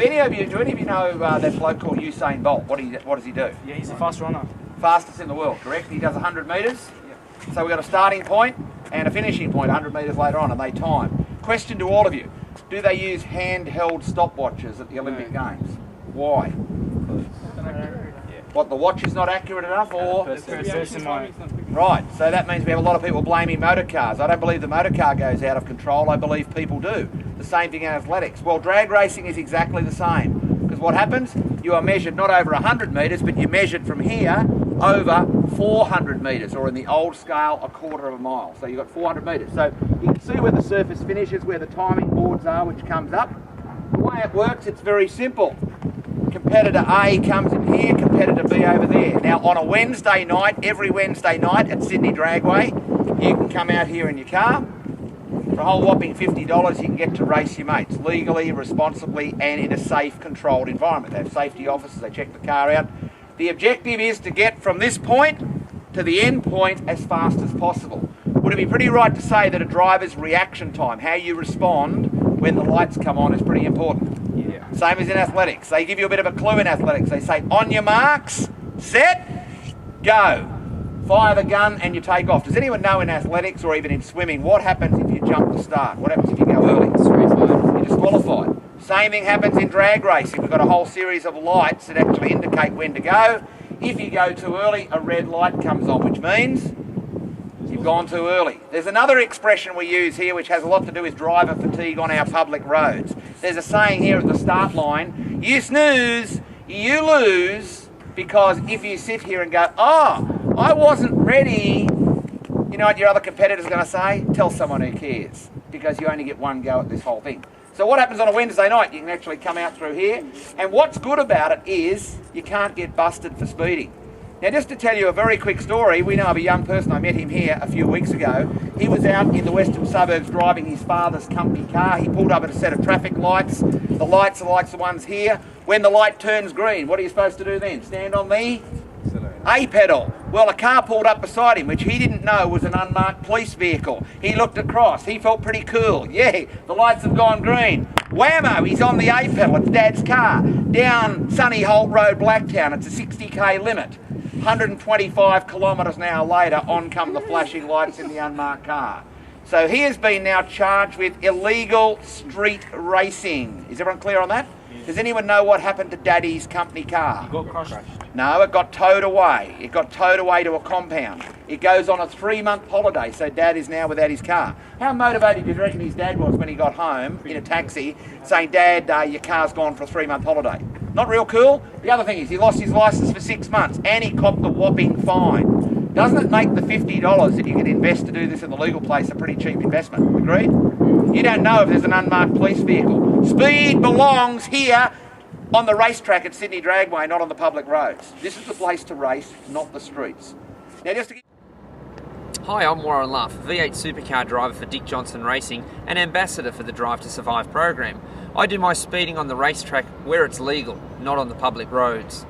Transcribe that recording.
do any of you know that bloke called Usain Bolt? What does he do? Yeah, he's a fast runner. Fastest in the world, correct? He does 100 metres. Yep. So we've got a starting point and a finishing point 100 metres later on, and they time. Question to all of you. Do they use handheld stopwatches at the Olympic Games? Why? What, the watch is not accurate enough, or? Right, so that means we have a lot of people blaming motor cars. I don't believe the motor car goes out of control, I believe people do. The same thing in athletics. Well, drag racing is exactly the same, because what happens? You are measured not over 100 metres, but you're measured from here over 400 metres, or in the old scale, a quarter of a mile. So you've got 400 metres. So you can see where the surface finishes, where the timing boards are, which comes up. The way it works, it's very simple. Competitor A comes in here, competitor B over there. Now on a Wednesday night, every Wednesday night at Sydney Dragway, you can come out here in your car. For a whole whopping $50, you can get to race your mates legally, responsibly, and in a safe, controlled environment. They have safety officers, they check the car out. The objective is to get from this point to the end point as fast as possible. Would it be pretty right to say that a driver's reaction time, how you respond when the lights come on, is pretty important? Same as in athletics. They give you a bit of a clue in athletics. They say, on your marks, set, go. Fire the gun and you take off. Does anyone know in athletics or even in swimming what happens if you jump the start? What happens if you go early? You're disqualified. Same thing happens in drag racing. We've got a whole series of lights that actually indicate when to go. If you go too early, a red light comes on, which means you've gone too early. There's another expression we use here which has a lot to do with driver fatigue on our public roads. There's a saying here at the start line, you snooze, you lose, because if you sit here and go, oh, I wasn't ready, you know what your other competitor's going to say? Tell someone who cares, because you only get one go at this whole thing. So what happens on a Wednesday night? You can actually come out through here, and what's good about it is you can't get busted for speeding. Now, just to tell you a very quick story, we know of a young person, I met him here a few weeks ago. He was out in the western suburbs driving his father's company car. He pulled up at a set of traffic lights. The lights are like the ones here. When the light turns green, what are you supposed to do then? Stand on the A pedal. Well, a car pulled up beside him, which he didn't know was an unmarked police vehicle. He looked across. He felt pretty cool. Yeah, the lights have gone green. Whammo, he's on the A pedal. It's Dad's car. Down Sunny Holt Road, Blacktown. It's a 60k limit. 125 kilometres an hour later, on come the flashing lights in the unmarked car. So he has been now charged with illegal street racing. Is everyone clear on that? Yeah. Does anyone know what happened to Daddy's company car? It got crushed. No, it got towed away. It got towed away to a compound. It goes on a 3-month holiday, so Dad is now without his car. How motivated do you reckon his dad was when he got home in a taxi saying, Dad, your car's gone for a 3-month holiday? Not real cool. The other thing is he lost his licence for 6 months and he copped a whopping fine. Doesn't it make the $50 that you can invest to do this in the legal place a pretty cheap investment? Agreed? You don't know if there's an unmarked police vehicle. Speed belongs here on the racetrack at Sydney Dragway, not on the public roads. This is the place to race, not the streets. Now, just to get... Hi, I'm Warren Luff, V8 supercar driver for Dick Johnson Racing and ambassador for the Drive to Survive program. I do my speeding on the racetrack where it's legal, not on the public roads.